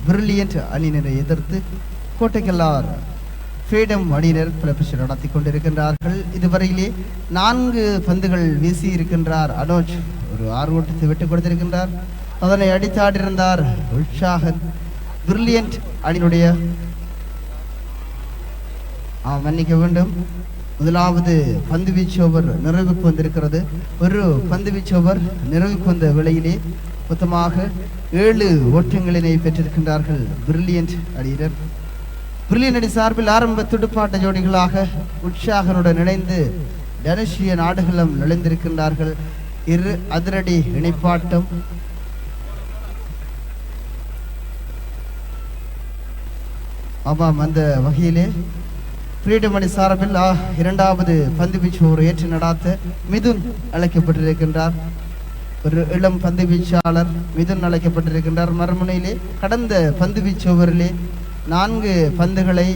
Brilliant அணியினரை எதிர்த்து கோட்டைக்கல்லார் freedom அணியினர் பிளப்பிஷன் நடத்தி கொண்டிருக்கின்றார்கள். இதுவரையிலே 4 பந்துகள் வீசி இருக்கின்றார் அனோஜ். ஒரு 6 ஓட்டத்தை விட்டுக் கொடுத்திருக்கின்றார். அதனை அடித்தாடிருந்தார் உற்சாகன். பிரில்லியன்ட் அணியினுடைய மன்னிக்க வேண்டும், முதலாவது பந்து வீச்சு ஓவர் நிறைவுக்கு வந்திருக்கிறது. ஒரு பந்து வீச்சு ஓவர் நிறைவுக்கு வந்த வேளையிலே மொத்தமாக 7 ஓட்டங்களினை பெற்றிருக்கின்றார்கள் பிரில்லியன்ட் அணியினர். பிரில்லியன்ட் அணி சார்பில் ஆரம்ப துடுப்பாட்ட ஜோடிகளாக உற்சாகனுடன் இணைந்து தனுஷிய நாடுகளும் நுழைந்திருக்கின்றார்கள். 2 அதிரடி இணைப்பாட்டம். ஆமாம், அந்த வகையிலே ஃப்ரீடம் அணி சார்பில் 2வது பந்து வீச்சு ஓவர் ஏற்று நடாத்த மிதுன் அழைக்கப்பட்டிருக்கின்றார். ஒரு இளம் பந்து வீச்சாளர் மிதுன் அழைக்கப்பட்டிருக்கின்றார். மறுமுனையிலே கடந்த பந்து வீச்சு ஓவரிலே 4 பந்துகளை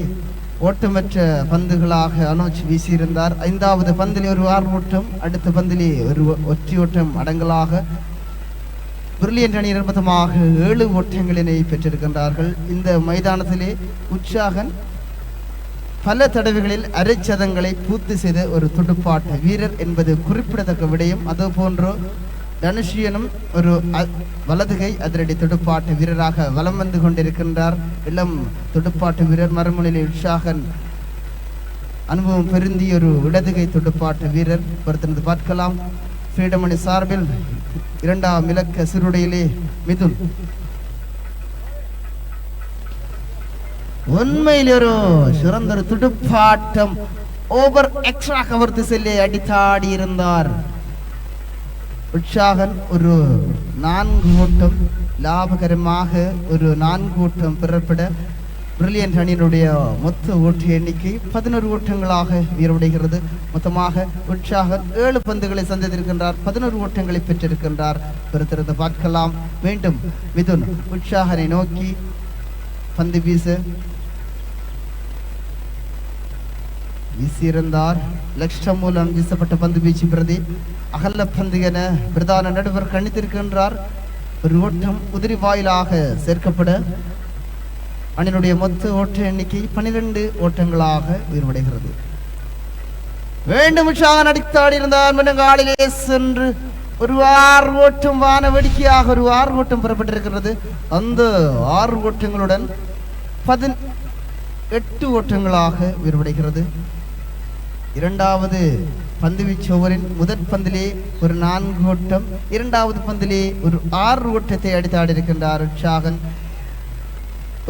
ஓட்டமற்ற பந்துகளாக அனோஜ் வீசியிருந்தார். 5வது பந்திலே ஒரு 6 ஓட்டம், அடுத்த பந்திலே ஒரு ஒற்றை ஓட்டம் அடங்கலாக பிரில்லியன்ட் அணியினர் மொத்தமாக 7 ஓட்டங்களினை பெற்றிருக்கின்றார்கள். இந்த மைதானத்திலே உற்சாகன் பல தடவைகளில் அரைச்சதங்களை பூர்த்தி செய்த ஒரு துடுப்பாட்ட வீரர் என்பது குறிப்பிடத்தக்க விடயம். அதே போன்று தனுஷியனும் ஒரு வலதுகை அதிரடி துடுப்பாட்ட வீரராக வலம் வந்து கொண்டிருக்கின்றார். இளம் துடுப்பாட்ட வீரர். மறுமுனையில் உற்சாகன் அனுபவம் பெருந்திய ஒரு இடதுகை துடுப்பாட்ட வீரர். பொறுத்திருந்து பார்க்கலாம். ஃப்ரீடம் அணி சார்பில் 2ஆம் இலக்க சிறுடையிலே மிதுன். உண்மையில் ஒரு சிறந்த ஒரு துடுப்பாட்டம். ஓவர் எக்ஸ்ட்ரா கவர் திசையிலே அடித்தாடி இருந்தார் உற்சாகன். ஒரு 4 ஓட்டம் லாபகரமாக ஒரு 4 ஓட்டம் பெறப்பட பிரில்லியன்ட் அணியினுடைய மொத்த ஓட்டு எண்ணிக்கை 11 ஓட்டங்களாக உயர்வடைகிறது. மொத்தமாக உற்சாகன் 7 பந்துகளை சந்தித்திருக்கின்றார். 11 ஓட்டங்களை பெற்றிருக்கின்றார். பொறுத்திருந்து பார்க்கலாம். மீண்டும் மிதுன் உற்சாகனை நோக்கி பந்து வீசியிருந்தார். லட்சம் மூலம் வீசப்பட்ட பந்து வீச்சு பிரதி அகல்ல பந்து என பிரதான நடுவர் கணித்திருக்கின்றார். ஒரு ஓட்டம் உதிரி வாயிலாக சேர்க்கப்பட அணியினுடைய மொத்த ஓட்ட எண்ணிக்கை 12 ஓட்டங்களாக உயர்வடைகிறது. வேண்டும் உற்சாகன் அடித்தாடி இருந்தார். முன்னங்காலிலே சென்று ஒரு 6 ஓட்டம் வான வேடிக்கையாக ஒரு 6 ஓட்டம் பெறப்பட்டிருக்கிறது. அந்த 6 ஓட்டங்களுடன் 18 ஓட்டங்களாக உயர்வடைகிறது. 2வது பந்து வீச்சு ஓவரின் முதற் பந்திலே ஒரு 4 ஓட்டம், 2வது பந்திலே ஒரு 6 ஓட்டத்தை அடித்தாடி இருக்கின்றார் உற்சாகன்.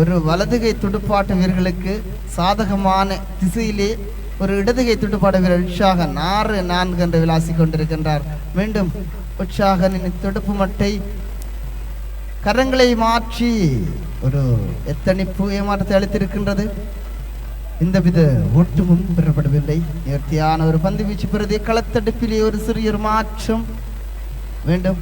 ஒரு வலதுகை துடுப்பாட்ட வீரர்களுக்கு சாதகமான திசையிலே ஒரு இடதுகை துடுப்பாட்ட வீரர் உற்சாகன் 6-4 என்று விளாசி கொண்டிருக்கின்றார். மீண்டும் உற்சாகனின் துடுப்பு மட்டை கரங்களை மாற்றி ஒரு எத்தனிப்பு ஏமாற்றத்தை அளித்திருக்கின்றது. இந்தவித ஓட்டமும் பெறப்படவில்லை. நேர்த்தியான ஒரு பந்து வீச்சு பிரதி களத்தடுப்பிலே ஒரு சிறிய மாற்றம் வேண்டும்.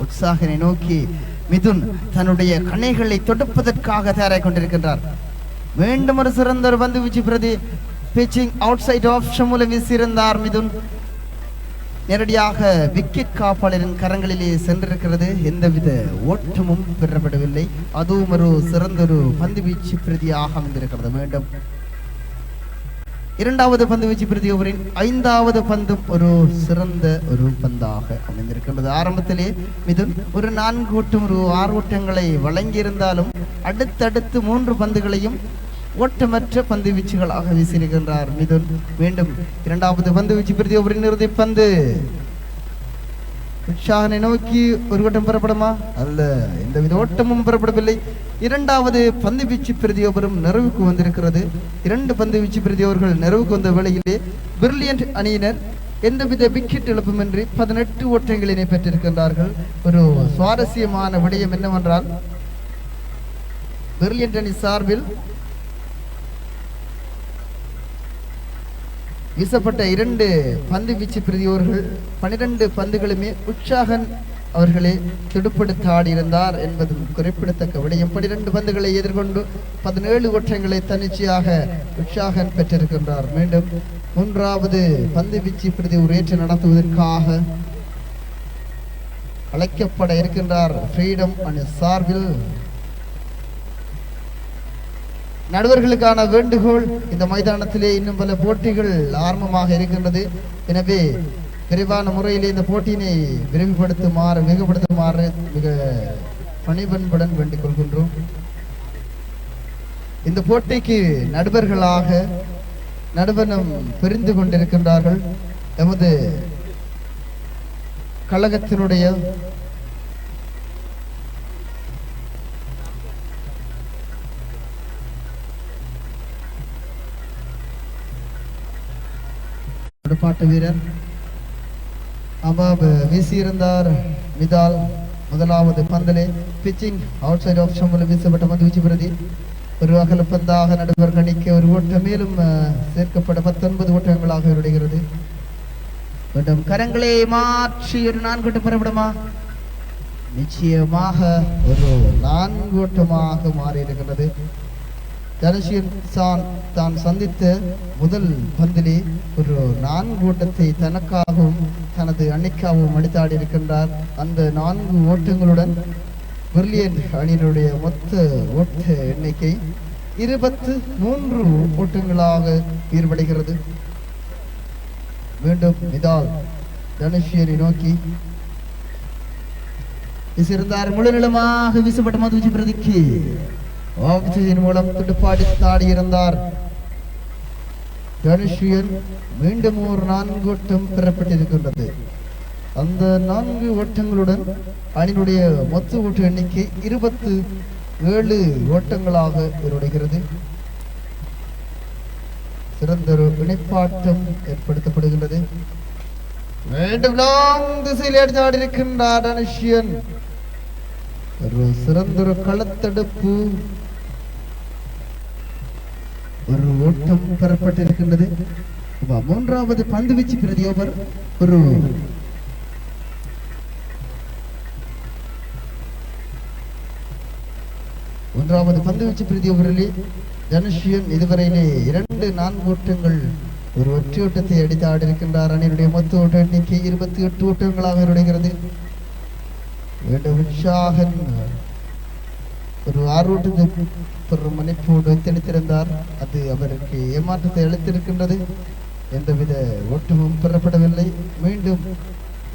உற்சாகனை நோக்கி மிதுன் தன்னுடைய கணைகளை தொடுப்பதற்காக தயாராக கொண்டிருக்கின்றார். மீண்டும் ஒரு சிறந்த ஒரு பந்து வீச்சு பிரதி பிச்சிங் அவுட் சைட் ஆப்ஷன் மூலம் வீசியிருந்தார் மிதுன். நேரடியாக விக்கெட் காப்பாளரின் கரங்களிலே சென்றிருக்கிறது. எந்தவித ஓட்டமும் பெறப்படவில்லை. அதுவும் ஒரு சிறந்த ஒரு பந்து வீச்சு பிரதியாக அமைந்திருக்கிறது. மீண்டும் 2வது பந்து வீச்சு பிரதி ஓவரின் 5வது பந்தும் ஒரு சிறந்த ஒரு பந்தாக அமைந்திருக்கின்றது. ஆரம்பத்திலே மிதுன் ஒரு 4 ஓட்டம் ஒரு 6 ஓட்டங்களை வழங்கியிருந்தாலும் அடுத்தடுத்து 3 பந்துகளையும் ஓட்டமற்ற பந்து வீச்சுகளாக வீசியிருக்கின்றார் மிதுன். மீண்டும் 2வது பந்து வீச்சு பிரதி ஓவரின் இறுதி பந்து உற்சாகனை நோக்கி ஒரு ஓட்டம் பெறப்படுமா? அல்ல, எந்தவித ஓட்டமும் பெறப்படவில்லை. 2வது பந்து வீச்சு பிரதி ஓவரும் நிறைவுக்கு வந்திருக்கிறது. 2 பந்து வீச்சு பிரதி ஓவர்கள் நிறைவுக்கு வந்த வேளையிலே பிரில்லியன்ட் அணியினர் எந்தவித விக்கெட் இழப்புமின்றி 18 ஓட்டங்களினை பெற்றிருக்கின்றார்கள். ஒரு சுவாரஸ்யமான விடயம் என்னவென்றால் பிரில்லியன்ட் அணி சார்பில் வீசப்பட்ட 2 பந்து வீச்சு பிரதி ஓவர்கள் 12 பந்துகளுமே உற்சாகன் அவர்களை துடுப்படுத்த ஆடியிருந்தார் என்பதும் குறிப்பிடத்தக்க விடயம். 12 பந்துகளை எதிர்கொண்டு 17 ஓட்டங்களை தன்னிச்சையாக உற்சாகன் பெற்றிருக்கின்றார். மீண்டும் 3வது பந்து வீச்சு பிரதி உரையேற்று நடத்துவதற்காக அழைக்கப்பட இருக்கின்றார் ஃப்ரீடம் அணி சார்பில். நடுவர்களுக்கான வேண்டுகோள், இந்த மைதானத்திலே இன்னும் பல போட்டிகள் ஆரம்பமாக இருக்கின்றது. எனவே விரைவான முறையில் இந்த போட்டியினை விரைவுபடுத்துமாறு மிக பணிபன்புடன் வேண்டிக் கொள்கின்றோம். இந்த போட்டிக்கு நடுவர்களாக நடுவனம் பிரிந்து கொண்டிருக்கின்றார்கள். எமது கழகத்தினுடைய துடுப்பாட்ட வீரர் அபாப் வீசியிருந்தார். மிதால் முதலாவது பந்தலே பிச்சிங் அவுட் சைட் ஆஃப் ஷம்பல் வீசப்பட்ட பந்து வீச்சு பிரதி ஒரு அகல பந்தாக நடுவர் கணிக்க ஒரு ஓட்டம் மேலும் சேர்க்கப்பட 19 ஓட்டங்களாக விடுகிறது. மீண்டும் கரங்களை மாற்றி ஒரு 4 ஓட்ட பெறப்படுமா? நிச்சயமாக ஒரு 4 ஓட்டமாக மாறி இருக்கிறது. தனஷியன் தான் சந்தித்த முதல் பந்திலே ஒரு 4 ஓட்டத்தை தனக்காகவும் தனது அணிக்காகவும் அடித்தாடி இருக்கின்றார். அந்த 4 ஓட்டங்களுடன் பிரில்லியன்ட் அணியினுடைய மொத்த ஓட்ட எண்ணிக்கை 23 ஓட்டங்களாக ஈடுபடுகிறது. மீண்டும் மிதால் தனுஷியரை நோக்கி வீசியிருந்தார். முழு நிலமாக வீசப்பட்ட மதுவீச்சு பிரதிக்கு ஆக்சிஜன் மூலம் துடுப்பாடி தாடியிருந்தார். தனுஷியன் மீண்டும் ஒரு 4 ஓட்டம் பெறப்பட்டிருக்கின்றது. அந்த 4 ஓட்டங்களுடன் அணியினுடைய மொத்த ஓட்ட எண்ணிக்கை 27 ஓட்டங்களாக விரிவடைகிறது. சிறந்த ஒரு இணைப்பாட்டம் ஏற்படுத்தப்படுகின்றது. மீண்டும் லாங் திசையில் எடுத்தாடி இருக்கின்றார் தனுஷியன். ஒரு சிறந்த ஒரு களத்தடுப்பு, ஒரு ஓட்டம் பெறப்பட்டிருக்கின்றது. 3வது பந்து வீச்சு பிரதி ஓவர். ஒரு 1வது பந்து வீச்சு பிரதி ஓவரிலே தனுஷியன் இதுவரையிலே 2-4 ஓட்டங்கள் ஒரு ஒற்றை ஓட்டத்தை அடித்து ஆடிருக்கின்றார். அணியினுடைய மொத்த ஓட்ட எண்ணிக்கை 28 ஓட்டங்களாக விடுகிறது. உற்சாகன் ஒரு 6 ஓட்டத்தை மன்னிப்போடு வைத்தளித்திருந்தார். அது அவருக்கு ஏமாற்றத்தை அளித்திருக்கின்றது. எந்தவித ஓட்டமும் பெறப்படவில்லை. மீண்டும்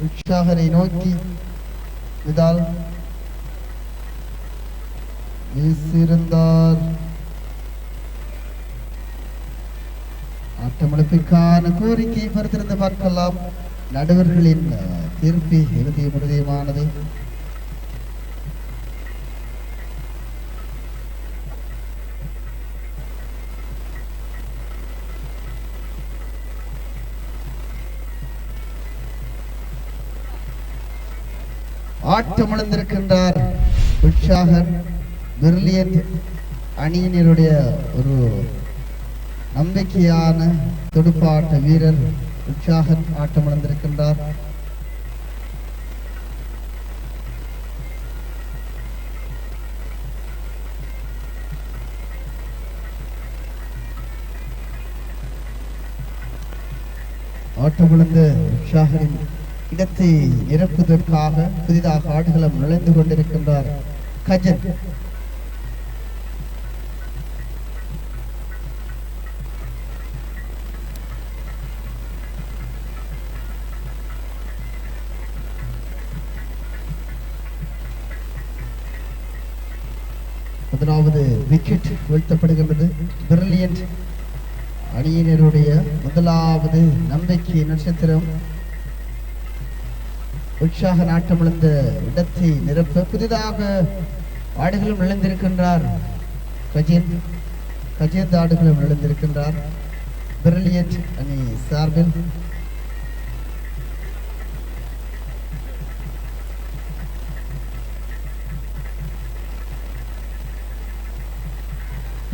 உற்சாகனை நோக்கி மிதால் வீசியிருந்தார். ஆட்டமளிப்புக்கான கோரிக்கை பொறுத்திருந்து பார்க்கலாம். நடுவர்களின் தீர்ப்பு இறுதி முடிவானது. ஆட்டமிழந்திருக்கின்றார் உற்சாகன். பிரில்லியன்ட் அணியினருடைய ஒரு நம்பிக்கையான துடுப்பாட்ட வீரர் உற்சாகன் ஆட்டமிழந்திருக்கின்றார். ஆட்டமிழந்த உற்சாகனின் இடத்தை நிரப்புவதற்காக புதிதாக ஆடுகளம் நுழைந்து கொண்டிருக்கின்றார் கஜன். முதலாவது விக்கெட் வீழ்த்தப்படுகின்றது. பிரில்லியன்ட் அணியினருடைய முதலாவது நம்பிக்கை நட்சத்திரம் உற்சாக நாட்டமிழந்த இடத்தை நிரப்ப புதிதாக ஆடுகளும் நுழைந்திருக்கின்றார் கஜேந்த் ஆடுகளும் நுழைந்திருக்கின்றார் பிரில்லியன்ட் அணி சார்பில்.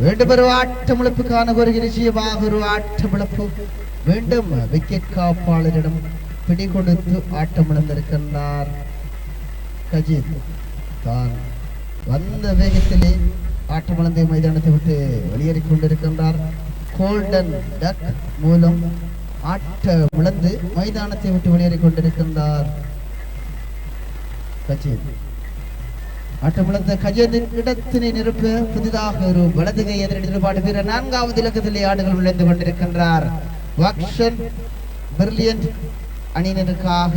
மீண்டும் ஒரு ஆட்டமிழப்புக்கான ஒரு நிச்சயமாக ஒரு ஆட்டமிழப்பு. மீண்டும் விக்கெட் காப்பாளரிடம் பிடி கொடுத்து ஆட்டமிழந்திருக்கின்றார் கஜித் தான் வந்த வேகத்திலே ஆட்டமளந்தை மைதானத்தை விட்டு வெளியேறிக் கொண்டிருக்கின்றார். கோல்டன் டக் மூலம் ஆட்டமிழந்து மைதானத்தை விட்டு வெளியேறிக் கொண்டிருக்கின்றார் கஜித். ஆட்டமிழந்த கஜித்தின் இடத்தினை நிரப்ப புதிதாக ஒரு வலதுகை எதிரடி நிலைப்பாடு வீரர் 4வது இலக்கத்திலே ஆடுகள் விளைந்து கொண்டிருக்கின்றார். வாக்ஷன் பிரில்லியன்ட் அணியினருக்காக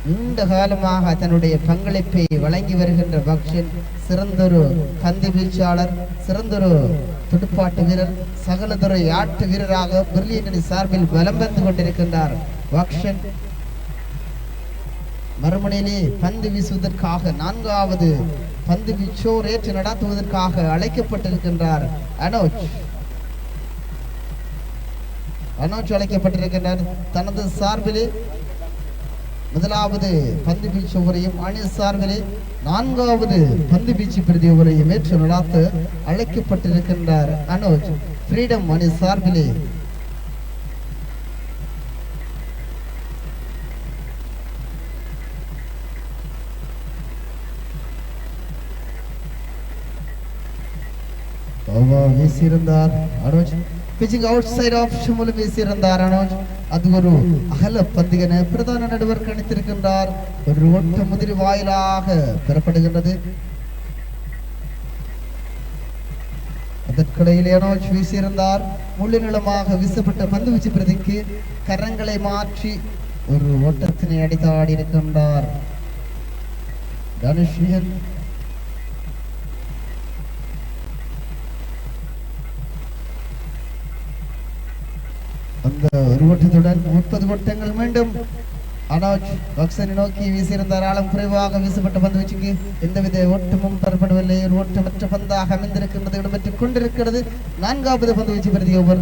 நீண்ட காலமாக தன்னுடைய பங்களிப்பை வழங்கி வருகின்ற வாக்ஷன் சிறந்தொரு பந்து வீச்சாளர், சிறந்தொரு துடுப்பாட்டு வீரர், சகலதுறை ஆட்டு வீரராக பிரில்லியன்ட் அணி சார்பில் பலம் வந்து கொண்டிருக்கின்றார். வாக்ஷன் மறுமுனையிலே பந்து வீசுவதற்காக 4வது பந்து வீச்சோர் ஏற்று நடாத்துவதற்காக அழைக்கப்பட்டிருக்கின்றார். அனோஜ் அழைக்கப்பட்டிருக்கின்றார். தனது சார்பிலே 1வது பந்து வீச்சு ஓவரையும் அணி சார்பிலே 4வது பந்து வீச்சு பிரதி ஓவரையும் ஏற்று நடாத்த அழைக்கப்பட்டிருக்கின்றார் அனோஜ். ஃப்ரீடம் அணி சார்பிலே வீசியிருந்தார் Anoj. Pitching outside option மூலம் வீசியிருந்தார் அனோஜ். அது ஒரு அகல பந்துகன பிரதான நடுவர் கணித்திருக்கின்றார். ஒரு ஒட்ட முதிரி வாயிலாக பெறப்படுகின்றது. அதற்கிடையிலே அனோஜ் வீசியிருந்தார். முள்ளு நிலமாக வீசப்பட்ட பந்து வீச்சு பிரதிக்கு கரங்களை மாற்றி ஒரு ஓட்டத்தினை அடித்தாடி இருக்கின்றார் தனுஷியன். அந்த ஒரு ஓட்டத்துடன் 30 ஓட்டங்கள் மீண்டும் அனோஜ் பக்சனை நோக்கி வீசியிருந்தார். ஆழம் குறைவாக வீசப்பட்ட பந்து வீச்சுக்கு எந்தவித ஓட்டமும் பெறப்படவில்லை. ஒரு ஓட்டமற்ற பந்தாக அமைந்திருக்கின்றது, இடம்பெற்றுக் கொண்டிருக்கிறது. 4வது பந்து வீச்சு பிரதி ஓவர்.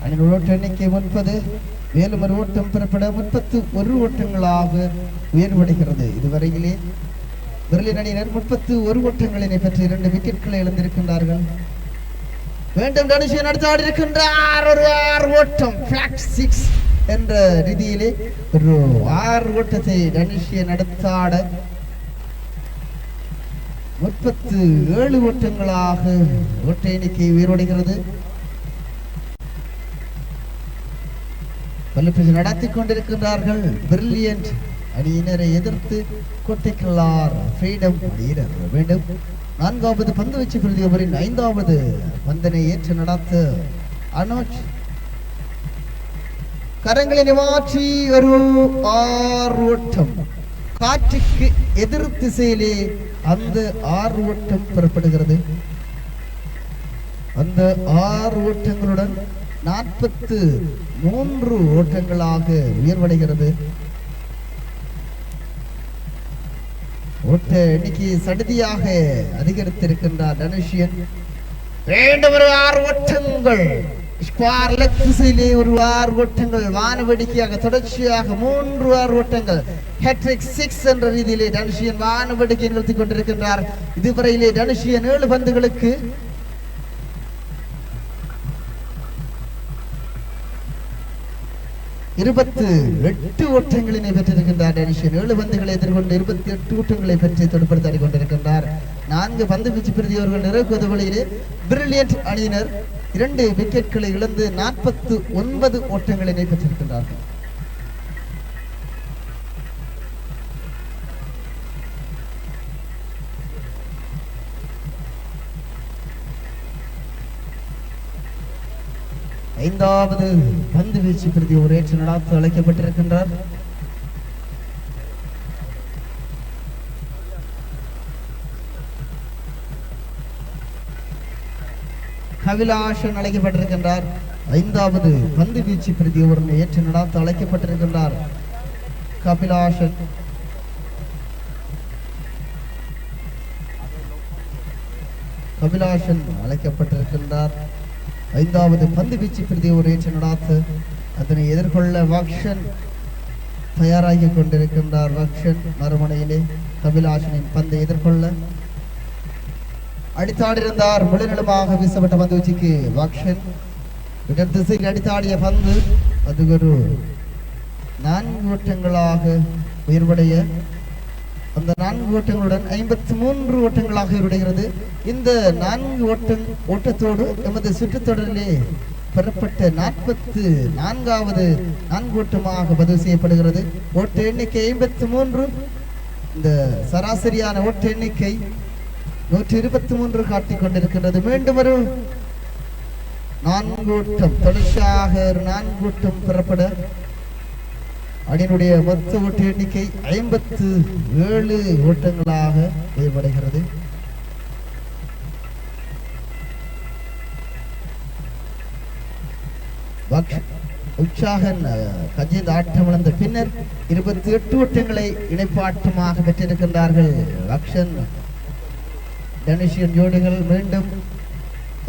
அணியின் ஓட்ட எண்ணிக்கை 30, மேலும் ஒரு ஓட்டம் பெறப்பட 31 ஓட்டங்களாக உயர்வடைகிறது. இதுவரையிலே பிரில்லியன்ட் அணியினர் 31 ஓட்டங்களினை பெற்று 2 விக்கெட்களை இழந்திருக்கின்றார்கள். மீண்டும் தனுஷியன் அடுத்து ஆடி இருக்கின்றார். ஒரு 6 ஓட்டம் பிளாட் 6 என்ற ரீதியிலே ஒரு 6 ஓட்டத்தை தனுஷியன் அடுத்தாட 37 ஓட்டங்களாக ஓட்ட எண்ணிக்கை உயர்வடைகிறது. நடத்தி கொண்டிருக்கின்றார்கள் பிரில்லியன்ட் அணியினரை எதிர்த்து கொட்டிக்கலார் ஃப்ரீடம் வீரர் வேண்டும். 4வது பந்து வீச்சு பிரதி ஓவரின் 5வது பந்தனை ஏற்று நடாத்த அனோஜ் கரங்களை மாற்றி ஒரு 6 ஓட்டம் காற்றுக்கு எதிர் திசையிலே அந்த 6 ஓட்டம் பெறப்படுகிறது. அந்த 6 ஓட்டங்களுடன் 43 ஓட்டங்களாக உயர்வடைகிறது. ஓட்ட எண்ணிக்கை சடுதியாக அதிகரித்திருக்கின்றார் தனுஷியன். வேண்டும் ஒரு 6 ஓட்டங்கள் ஸ்கொயர் லெக் திசையிலே ஒரு 6 ஓட்டங்கள் வானவெடிக்கையாக தொடர்ச்சியாக 3 6 ஓட்டங்கள் ஹேட்ரிக் 6 என்ற ரீதியிலே தனுஷியன் வானவெடிக்கை நிறுத்திக் கொண்டிருக்கின்றார். இதுவரையிலே தனுஷியன் 7 பந்துகளுக்கு 28 ஓட்டங்களினை பெற்றிருக்கின்றார் தனுஷியன். 7 பந்துகளை எதிர்கொண்டு 28 ஓட்டங்களை பெற்று தொடுப்படுத்தாடி கொண்டிருக்கின்றார். 4 பந்து வீச்சு பிரதியவர்கள் நிறைவேற்று வழியிலே பிரில்லியன்ட் அணியினர் 2 விக்கெட்களை இழந்து 49 ஓட்டங்களினை பெற்றிருக்கின்றார்கள். ஐந்தாவது பந்து வீச்சு பிரதி ஒரு ஏற்று நடாத்து அழைக்கப்பட்டிருக்கின்றார். கபிலாஷன் அழைக்கப்பட்டிருக்கின்றார். 5வது பந்து வீச்சு பிரதி ஒரு ஏற்று நடாத்து அழைக்கப்பட்டிருக்கின்றார் கபிலாஷன். கபிலாஷன் அழைக்கப்பட்டிருக்கின்றார். 5வது பந்து வீச்சு பிரதி ஒரு ஏற்று நடாத்து அதனை எதிர்கொள்ள வாக்ஷன் தயாராகி கொண்டிருக்கின்றார். வாக்ஷன் மறுமுனையிலே கபிலாஷனின் பந்தை எதிர்கொள்ள அடித்தாடிருந்தார். முழுநிலமாக வீசப்பட்ட பந்து வீச்சுக்கு வாக்ஷன் இடர் திசையில் அடித்தாடிய பந்து அது ஒரு 4 ஓட்டங்களாக உயர்வடைய அந்த 4 ஓட்டங்களுடன் 53 ஓட்டங்களாக உயர்வடைகிறது. இந்த 4 ஓட்டத்தோடு எமது சுற்றுத்தொடரிலே பெறப்பட்ட 44வது 4 ஓட்டமாக பதிவு செய்யப்படுகிறது. ஓட்ட எண்ணிக்கை 53. இந்த சராசரியான ஓட்ட எண்ணிக்கை 123 காட்டிக் கொண்டிருக்கின்றது. மீண்டும் ஒரு 4 ஓட்டம் தொடர்ச்சியாக 4 ஓட்டம் பெறப்பட அணியினுடைய மொத்த ஓட்ட எண்ணிக்கை 57 ஓட்டங்களாக உயர்வடைகிறது. உற்சாகன் கஜித் ஆட்டம் இழந்த பின்னர் 28 ஓட்டங்களை இணைப்பாட்டமாக பெற்றிருக்கின்றார்கள். லக்ஷன் டனிஷியன் ஜோடிகள் மீண்டும்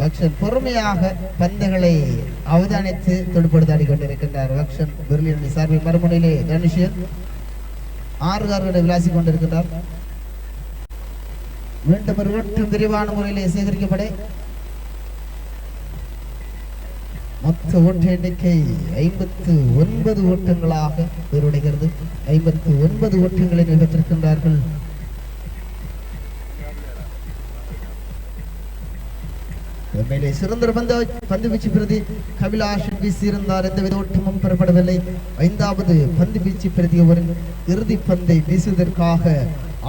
லக்ஷன் பொறுமையாக பந்துகளை அவதானித்து தொடுப்படுத்தாடி கொண்டிருக்கின்றார். லக்ஷன் பெர்லின் சார்பில் மறுமுனையிலே டனிஷியன் 6 கார்களை விளாசிக் கொண்டிருக்கின்றார். மீண்டும் ஒரு ஓட்டம் விரிவான முறையிலே சேகரிக்கப்பட மொத்த ஓட்ட எண்ணிக்கை 59 ஓட்டங்களாக உயர்வடைகிறது. 59 ஓட்டங்களை பெற்றிருக்கின்றார்கள். மேலே சிறந்த பந்து வீச்சு பிரதி கபிலாஷன் வீசியிருந்தார். எந்தவித ஓட்டமும் பெறப்படவில்லை. 5வது பந்து வீச்சு பிரதி அவரின் இறுதி பந்தை வீசுவதற்காக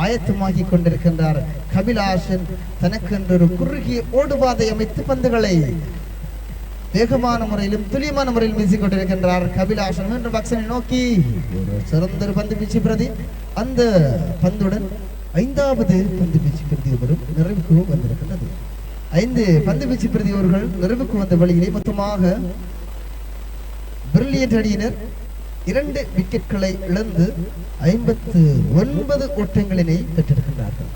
ஆயத்தமாகி கொண்டிருக்கின்றார். கபிலாஷன் தனக்கென்று ஒரு குறுகிய ஓடுபாதை அமைத்து பந்துகளை வேகமான முறையிலும் துல்லியமான முறையில் வீசிக் கொண்டிருக்கின்றார். கபிலாஷன் மீண்டும் பக்சனை நோக்கி ஒரு சிறந்த பந்து வீச்சு பிரதி. அந்த பந்துடன் 5வது பந்து வீச்சு பிரதி அவரும் நிறைவுக்கு வந்திருக்கின்றது. 5 பந்து வீச்சு பிரதி அவர்கள் நிறைவுக்கு வந்த வழியிலே மொத்தமாக பிரில்லியன்ட் அணியினர் 2 விக்கெட்களை இழந்து 59 ஓட்டங்களினை பெற்றிருக்கின்றார்கள்.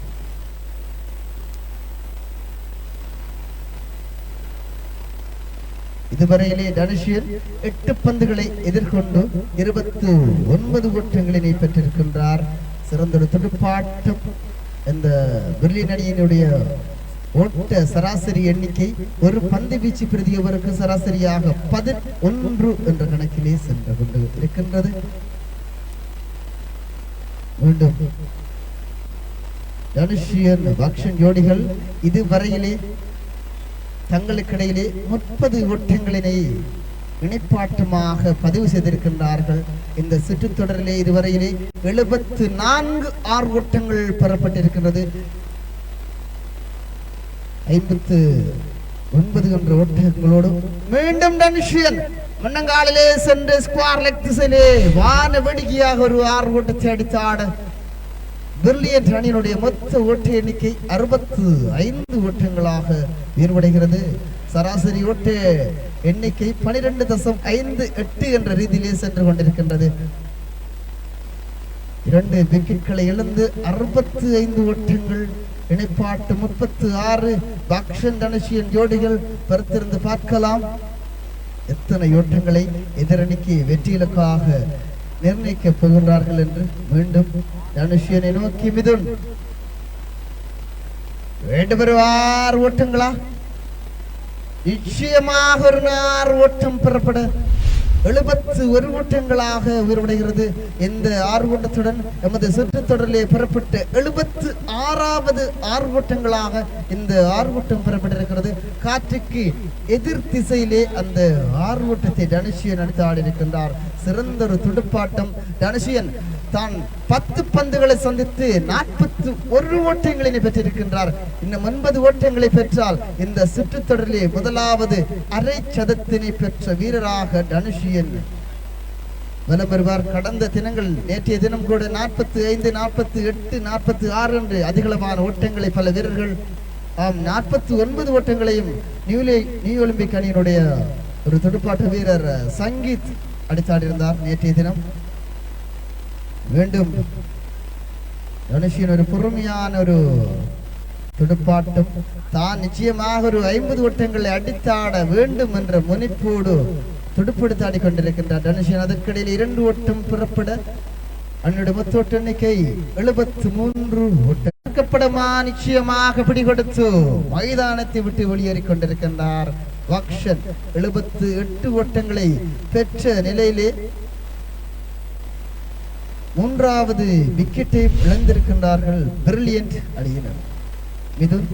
இதுவரையிலே டனிஷியன் 8 பந்துகளை எதிர்கொண்டு 29 ஓட்டங்களினை பெற்றிருக்கின்றார். சிறந்த துடுப்பாட்டம் இந்த பிரில்லியன்ட் அணியினுடைய ஓட்ட சராசரி எண்ணிக்கை ஒரு பந்து வீச்சு பிரதியவருக்கு சராசரியாக 11 என்ற கணக்கிலே சென்று கொண்டு இருக்கின்றது. மீண்டும் டனிஷியன் லக்ஷன் ஜோடிகள் இதுவரையிலே தங்களுக்கிடையிலே 30 ஓட்டங்களினை இணைப்பாட்டமாக பதிவு செய்திருக்கின்றார்கள். இந்த சுற்றுத்தொடரிலே இதுவரையிலே 74 ஓட்டங்கள் பெறப்பட்டிருக்கின்றது. 59 என்ற ஓட்டங்களோடு மீண்டும் டனிஷியன் முன்னங்காலிலே சென்று ஸ்குவார் லெக் திசையிலே வான வேடிக்கையாக ஒரு 6 ஓட்டத்தை அடித்தாட பிரில்லியன்ட் அணியினுடைய மொத்த ஓட்ட எண்ணிக்கை 65 ஓட்டங்களாக உயர்வடைகிறது. சராசரி ஓட்ட எண்ணிக்கை 12.58 என்ற ரீதியிலே சென்று கொண்டிருக்கின்றது. 2 விக்கெட்களை இழந்து 65 ஓட்டங்கள் இணைப்பாட்டு 36 பக்ஷன் டனிஷியன் ஜோடிகள் பெருத்திருந்து பார்க்கலாம் எத்தனை ஓட்டங்களை எதிரணிக்கு வெற்றி இலக்காக நிர்ணயிக்கப் போகின்றார்கள் என்று. மீண்டும் டனிஷியனை நோக்கி மிதுன் வேண்டும் 6 ஓட்டங்களா? நிச்சயமாக ஒரு 6 ஓட்டம் பெறப்பட 71 ஓட்டங்களாக உயர்வடைகிறது. இந்த 6 ஓட்டத்துடன் எமது சுற்றுத்தொடரிலே பெறப்பட்ட 76வது 6 ஓட்டங்களாக இந்த 6 ஓட்டம் பெறப்பட்டிருக்கிறது. காற்றுக்கு எதிர் திசையிலே அந்த 6 ஓட்டத்தை டனிஷியன் அடித்து ஆடியிருக்கின்றார். சிறந்த ஒரு துடுப்பாட்டம். டனிஷியன் தான் 10 பந்துகளை சந்தித்து 41 ஓட்டங்களை பெற்றிருக்கின்றார். இன்னும் 9 ஓட்டங்களை பெற்றால் இந்த சுற்றுத்தொடரிலே முதலாவது அரை சதத்தினை பெற்ற வீரராக டனிஷியன் வலம் வருவார். கடந்த தினங்கள் நேற்றைய தினம் கூட 45, 48, 46 என்று அதிகளவான ஓட்டங்களை பல வீரர்கள் 49 ஓட்டங்களையும் நியூ ஒலிம்பிக் அணியினுடைய ஒரு துடுப்பாட்ட வீரர் சங்கீத் அடித்தாடியிருந்தார் நேற்றைய தினம். மீண்டும் டனிஷியன் ஒரு பொறுமையான ஒரு துடுப்பாட்டம். தான் நிச்சயமாக ஒரு 50 ஓட்டங்களை அடித்தாட வேண்டும் என்ற முனைப்போடு துடுப்படுத்தாடி கொண்டிருக்கின்றார் டனிஷியன். அதற்கிடையில் 2 ஓட்டம் புறப்பட அன்னுடைய மொத்த ஓட்ட எண்ணிக்கை 73 ஓட்டம். நிச்சயமாக பிடிகொடுத்து மைதானத்தை விட்டு வெளியேறிக் கொண்டிருக்கின்றார் வாக்ஷன் 78 ஓட்டங்களை பெற்ற நிலையிலே மூன்றாவது விக்கெட்டை இழந்திருக்கின்றார்கள் பிரில்லியன்ட் அணியினர். மிதுன்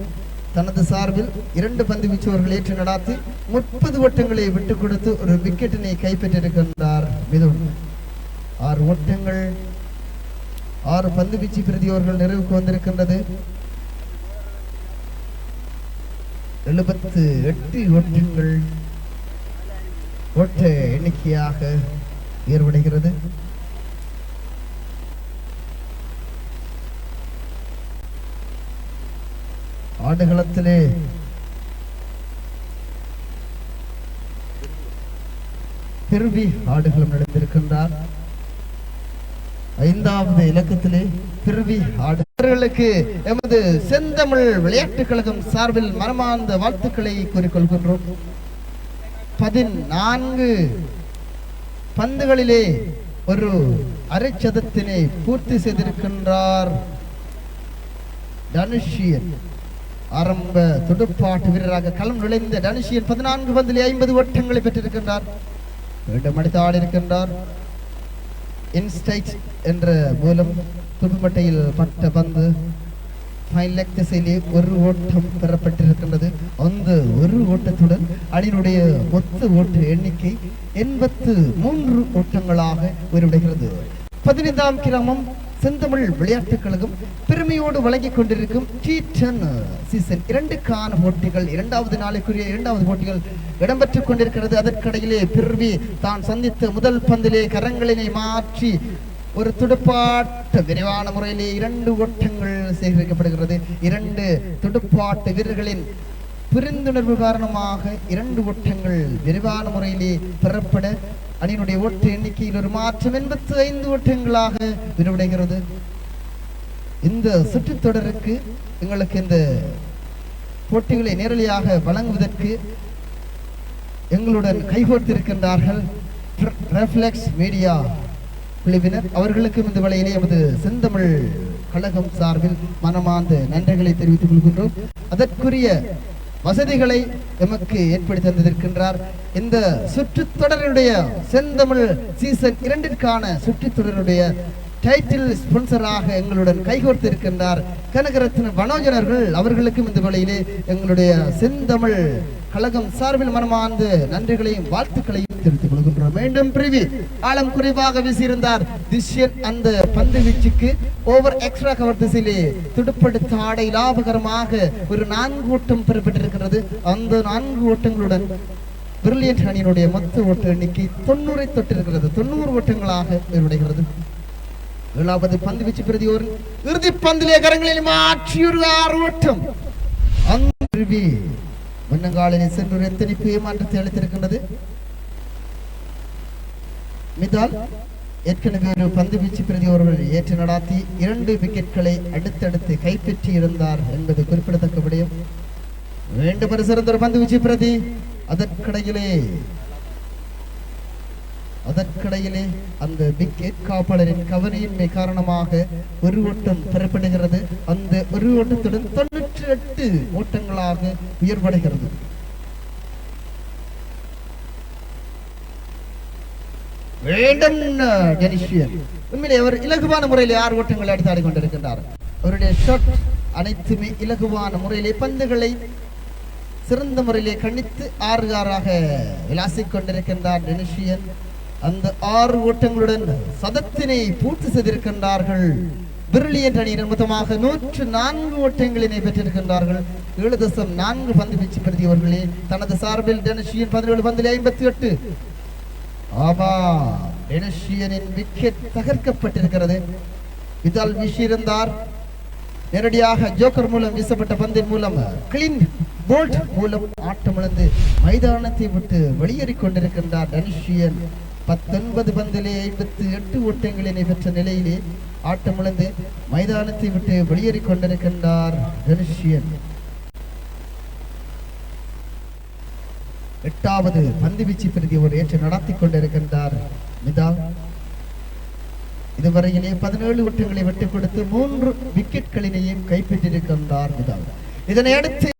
தனது சார்பில் 2 பந்து வீச்சுவர்கள் ஏற்று நடாத்தி 30 ஓட்டங்களை விட்டுக் கொடுத்து ஒரு விக்கெட்டினை கைப்பற்றிருக்கின்றார் மிதுன். 6 ஓட்டங்கள் 6 பந்து வீச்சு பிரதியோர்கள் நிறைவுக்கு வந்திருக்கின்றது. 78 ஓட்டங்கள் ஓட்ட எண்ணிக்கையாக ஏற்படுகிறது. ஆடுகளத்திலே பிரிவி ஆடுகளம் நடந்திருக்கின்றார். 5வது இலக்கத்திலே பிரிவி ஆடுகளுக்கு எமது செந்தமிழ் விளையாட்டுக் கழகம் சார்பில் மனமார்ந்த வாழ்த்துக்களை கூறிக்கொள்கின்றோம். 14 பந்துகளிலே ஒரு அரைச்சதத்தினை பூர்த்தி செய்திருக்கின்றார் டனுஷியன். ஆரம்ப துடுப்பாட்டு வீரராக களம் நுழைந்த டனுஷியன் 14 பந்திலே 50 ஓட்டங்களை பெற்றிருக்கின்றார். மீண்டும் அடித்து ஆடியிருக்கின்றார். இன்ஸ்டைட் என்ற மூலம் துடுமட்டையில் பட்ட பந்து லெக் திசையிலே ஒரு ஓட்டம் பெறப்பட்டிருக்கின்றது. அந்த ஒரு ஓட்டத்துடன் அணியினுடைய மொத்த ஓட்ட எண்ணிக்கை 83 ஓட்டங்களாக உயர்வடைகிறது. 15ஆம் கிராமம் செந்தமிழ் விளையாட்டுக் கழகம் பெருமையோடு வழங்கிக் கொண்டிருக்கும் T10 சீசன் 2க்கான போட்டிகள் 2வது நாளைக்குரிய 2வது போட்டிகள் இடம்பெற்றுக் கொண்டிருக்கிறது. அதற்கிடையிலே பிரிவி தான் சந்தித்த முதல் பந்திலே கரங்களினை மாற்றி ஒரு துடுப்பாட்ட விரைவான முறையிலே 2 ஓட்டங்கள் சேகரிக்கப்படுகிறது. 2 துடுப்பாட்ட வீரர்களின் புரிந்துணர்வு காரணமாக 2 ஓட்டங்கள் விரைவான முறையிலே பெறப்பட அணியினுடைய ஓட்ட எண்ணிக்கையில் ஒரு மாற்றம் 85 ஓட்டங்களாக விரிவடைகிறது. இந்த சுற்றுத் தொடருக்கு எங்களுக்கு இந்த போட்டிகளை நேரடியாக வழங்குவதற்கு எங்களுடன் கைகோர்த்திருக்கின்றார்கள் ரெஃப்ளெக்ஸ் மீடியா குழுவினர். அவர்களுக்கும் இந்த வேளையிலே எமது செந்தமிழ் கழகம் சார்பில் மனமார்ந்த நன்றிகளை தெரிவித்துக் கொள்கின்றோம். அதற்குரிய வசதிகளை எமக்கு ஏற்படுத்தி தந்திருக்கின்றார். இந்த சுற்றுத்தொடருடைய செந்தமிழ் சீசன் 2க்கான சுற்றுத்தொடருடைய டைட்டில் ஸ்பான்சராக எங்களுடன் கைகோர்த்து இருக்கின்றார் கனகரத்ன மனோஜனர்கள். அவர்களுக்கும் இந்த வேளையிலே எங்களுடைய செந்தமிழ் கழகம் சார்பில் மனமார்ந்த நன்றிகளையும் வாழ்த்துக்களையும் தெரிவித்துக் கொள்கின்றோம். மீண்டும் பிரிவி ஆழம் குறைவாக வீசியிருந்தார் திஷ்யன். அந்த பந்து வீச்சுக்கு ஓவர் எக்ஸ்ட்ரா கவர் திசையிலே துடுப்படுத்த ஆடை லாபகரமாக ஒரு 4 ஓட்டம் பெறப்பட்டிருக்கிறது. அந்த 4 ஓட்டங்களுடன் பிரில்லியன்ட் அணியினுடைய மொத்த ஓட்ட எண்ணிக்கை 90 தொட்டிருக்கிறது. 90 ஓட்டங்களாக ஏற்படுகிறது. 7வது பந்து வீச்சு பிரதி ஒரு இறுதி பந்திலே கரங்களில் மாற்றி ஒரு 6 ஓட்டம். அந்த பிரிவி முன்னங்காலினை சென்று எத்தனைப்பு ஏமாற்றத்தை அளித்திருக்கின்றது. மிதால் ஏற்கனவே ஒரு பந்து வீச்சு பிரதி அவர்கள் ஏற்று நடாத்தி 2 விக்கெட்களை அடுத்தடுத்து கைப்பற்றி இருந்தார் என்பது குறிப்பிடத்தக்க விடயம். மீண்டும் ஒரு சிறந்த ஒரு பந்து வீச்சு பிரதி. அதற்கிடையிலே அந்த விக்கெட் காப்பாளரின் கவனியின்மை காரணமாக ஒரு ஓட்டம் பெறப்படுகிறது. அந்த ஒரு ஓட்டத்துடன் 98 ஓட்டங்களாக உயர்வடைகிறது. உண்மையிலே அவர் இலகுவான முறையிலே 6 ஓட்டங்களை அடித்து ஆடி கொண்டிருக்கின்றார். அவருடைய ஷாட் அனைத்துமே இலகுவான முறையிலே பந்துகளை சிறந்த முறையிலே கணித்து 6-6ஆக விளாசிக் கொண்டிருக்கின்றார் டெனிஷியன். அந்த 6 ஓட்டங்களுடன் சதத்தினை பூர்த்தி செய்திருக்கின்றார்கள். பிரில்லியன்ட் அணியினர் மொத்தமாக 104 ஓட்டங்களினை பெற்றிருக்கின்றார்கள். 7.4 பந்து வீச்சு பிரதி அவர்களே தனது சார்பில் டெனிஷியன் 17 பந்திலே 58. ஆமா, டெனிஷியனின் விக்கெட் தகர்க்கப்பட்டிருக்கிறது. இதால் வீசியிருந்தார். நேரடியாக ஜோக்கர் மூலம் வீசப்பட்ட பந்தின் மூலம் கிளீன் போல்ட் மூலம் ஆட்டமிழந்து மைதானத்தை விட்டு வெளியேறிக் கொண்டிருக்கின்றார் டெனிஷியன். 19 பந்திலே 58 ஓட்டங்களினை பெற்ற நிலையிலே ஆட்டமிழந்து மைதானத்தை விட்டு வெளியேறிக் கொண்டிருக்கின்றார் டெனிஷியன். 8வது பந்து வீச்சு பிரதி ஒரு ஏற்று நடத்தி கொண்டிருக்கின்றார் மிதால். இதுவரையிலே 17 ஓட்டங்களை விட்டுக் கொடுத்து 3 விக்கெட்களினையும் கைப்பற்றியிருக்கின்றார் மிதால். இதனை அடுத்து